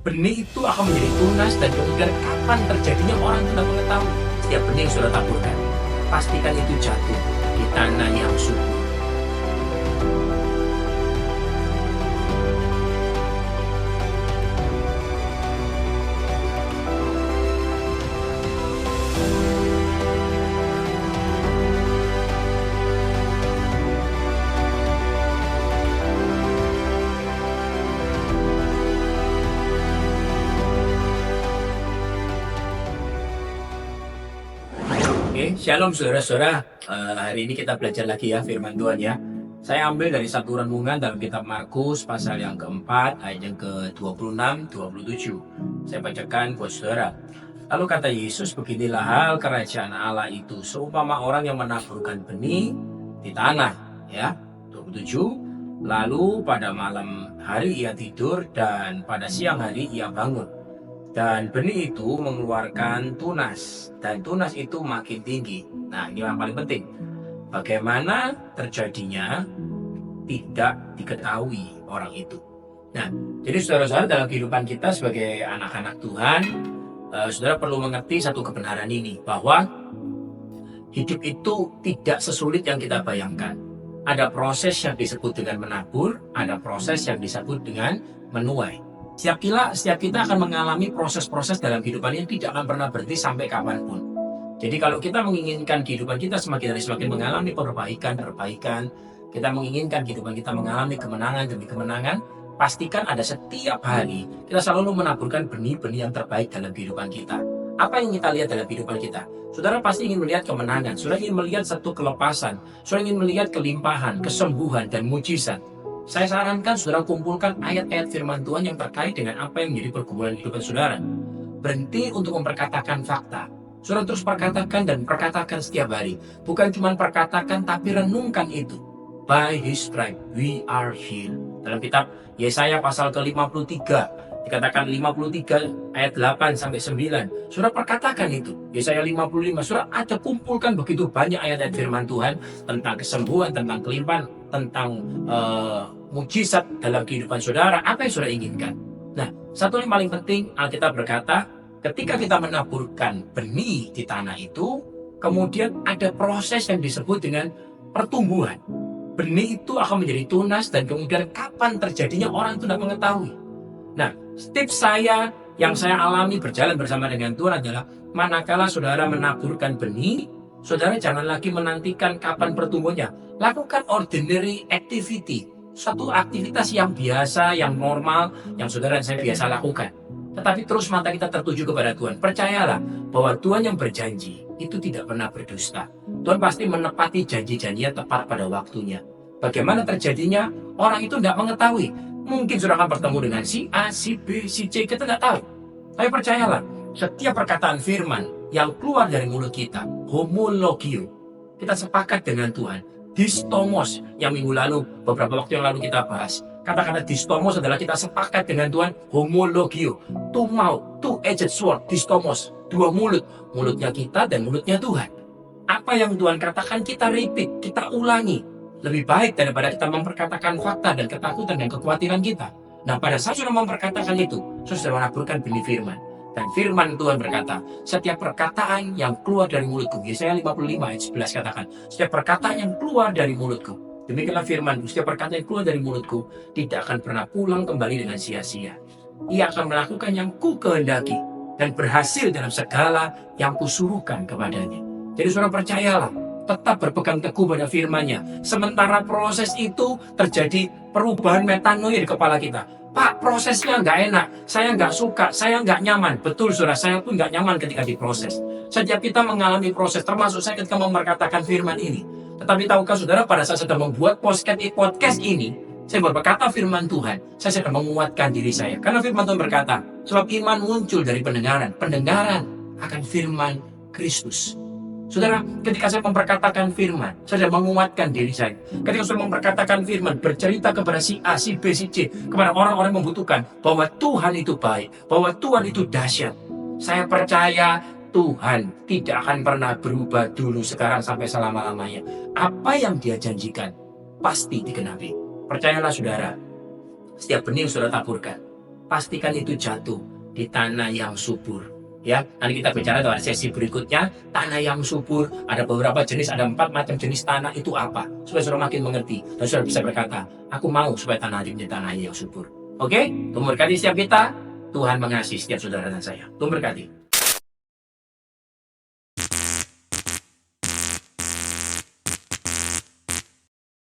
Benih itu akan menjadi tunas dan kemudian kapan terjadinya orang tidak mengetahui. Setiap benih yang sudah taburkan, pastikan itu jatuh di tanah yang subur. Oke, shalom saudara-saudara. Hari ini kita belajar lagi ya firman Tuhan ya. Saya ambil dari satu renungan dalam kitab Markus pasal yang keempat ayat yang ke-26-27. Saya bacakan buat saudara. Lalu kata Yesus, beginilah hal kerajaan Allah itu seumpama orang yang menaburkan benih di tanah ya. 27. Lalu pada malam hari ia tidur dan pada siang hari ia bangun. Dan benih itu mengeluarkan tunas, dan tunas itu makin tinggi. Nah, ini yang paling penting. Bagaimana terjadinya tidak diketahui orang itu. Nah, jadi saudara-saudara dalam kehidupan kita sebagai anak-anak Tuhan, saudara perlu mengerti satu kebenaran ini, bahwa hidup itu tidak sesulit yang kita bayangkan. Ada proses yang disebut dengan menabur, ada proses yang disebut dengan menuai. Setiap kita akan mengalami proses-proses dalam kehidupan yang tidak akan pernah berhenti sampai kapanpun. Jadi kalau kita menginginkan kehidupan kita semakin hari semakin mengalami perbaikan, kita menginginkan kehidupan kita mengalami kemenangan demi kemenangan, pastikan ada setiap hari kita selalu menaburkan benih-benih yang terbaik dalam kehidupan kita. Apa yang kita lihat dalam kehidupan kita? Saudara pasti ingin melihat kemenangan, saudara ingin melihat satu kelepasan, saudara ingin melihat kelimpahan, kesembuhan, dan mujizat. Saya sarankan saudara kumpulkan ayat-ayat firman Tuhan yang terkait dengan apa yang menjadi pergumulan kehidupan saudara. Berhenti untuk memperkatakan fakta. Saudara terus perkatakan dan perkatakan setiap hari. Bukan cuma perkatakan tapi renungkan itu. By His stripe we are healed. Dalam kitab Yesaya pasal ke-53 dikatakan 53 ayat 8 sampai 9. Saudara perkatakan itu. Yesaya 55. Saudara ada kumpulkan begitu banyak ayat-ayat firman Tuhan tentang kesembuhan, tentang kelimpahan, tentang mujizat dalam kehidupan saudara. Apa yang saudara inginkan? Nah, satu yang paling penting, Alkitab berkata, ketika kita menaburkan benih di tanah itu, kemudian ada proses yang disebut dengan pertumbuhan. Benih itu akan menjadi tunas dan kemudian kapan terjadinya orang itu tidak mengetahui. Nah, tips saya yang saya alami berjalan bersama dengan Tuhan adalah manakala saudara menaburkan benih, saudara jangan lagi menantikan kapan pertumbuhannya. Lakukan ordinary activity, satu aktivitas yang biasa, yang normal, yang saudara dan saya biasa lakukan. Tetapi terus mata kita tertuju kepada Tuhan. Percayalah bahwa Tuhan yang berjanji itu tidak pernah berdusta. Tuhan pasti menepati janji-janjinya tepat pada waktunya. Bagaimana terjadinya? Orang itu tidak mengetahui. Mungkin sudah akan bertemu dengan si A, si B, si C, kita tidak tahu. Tapi percayalah, setiap perkataan firman yang keluar dari mulut kita, homologio, kita sepakat dengan Tuhan. Distomos, yang minggu lalu, beberapa waktu yang lalu kita bahas. Kata-kata distomos adalah kita sepakat dengan Tuhan, homologio. Two mouth, two-edged sword, distomos. Dua mulut, mulutnya kita dan mulutnya Tuhan. Apa yang Tuhan katakan kita repeat, kita ulangi. Lebih baik daripada kita memperkatakan fakta dan ketakutan dan kekhawatiran kita. Nah, pada saat sudah memperkatakan itu, sudah menaburkan benih firman. Dan firman Tuhan berkata, setiap perkataan yang keluar dari mulutku, Yesaya 55 ayat 11 katakan, setiap perkataan yang keluar dari mulutku, demikianlah firman, setiap perkataan yang keluar dari mulutku, tidak akan pernah pulang kembali dengan sia-sia. Ia akan melakukan yang ku kehendaki, dan berhasil dalam segala yang kusuruhkan kepadanya. Jadi saudara percayalah, tetap berpegang teguh pada firman-Nya. Sementara proses itu terjadi perubahan metanoia di kepala kita. Pak, prosesnya nggak enak, saya nggak suka, saya nggak nyaman. Betul saudara, saya pun nggak nyaman ketika diproses. Setiap kita mengalami proses, termasuk saya ketika memperkatakan firman ini. Tetapi tahukah saudara, pada saat sedang membuat podcast ini, saya berkata firman Tuhan, saya sedang menguatkan diri saya. Karena firman Tuhan berkata, sebab iman muncul dari pendengaran akan firman Kristus. Saudara, ketika saya memperkatakan firman, saya sedang menguatkan diri saya. Ketika saya memperkatakan firman, bercerita kepada si A, si B, si C, kepada orang-orang yang membutuhkan, bahwa Tuhan itu baik, bahwa Tuhan itu dahsyat. Saya percaya Tuhan tidak akan pernah berubah dulu, sekarang, sampai selama-lamanya. Apa yang Dia janjikan, pasti digenapi. Percayalah saudara, setiap benih yang saudara taburkan, pastikan itu jatuh di tanah yang subur. Ya, nanti kita bicara pada sesi berikutnya, tanah yang subur, ada beberapa jenis, ada 4 macam jenis tanah itu apa, supaya saudara makin mengerti, dan saudara bisa berkata, aku mau supaya tanah ini menjadi tanah yang subur. Oke, Tuhan berkati setiap kita, Tuhan mengasihi setiap saudara dan saya. Tuhan berkati.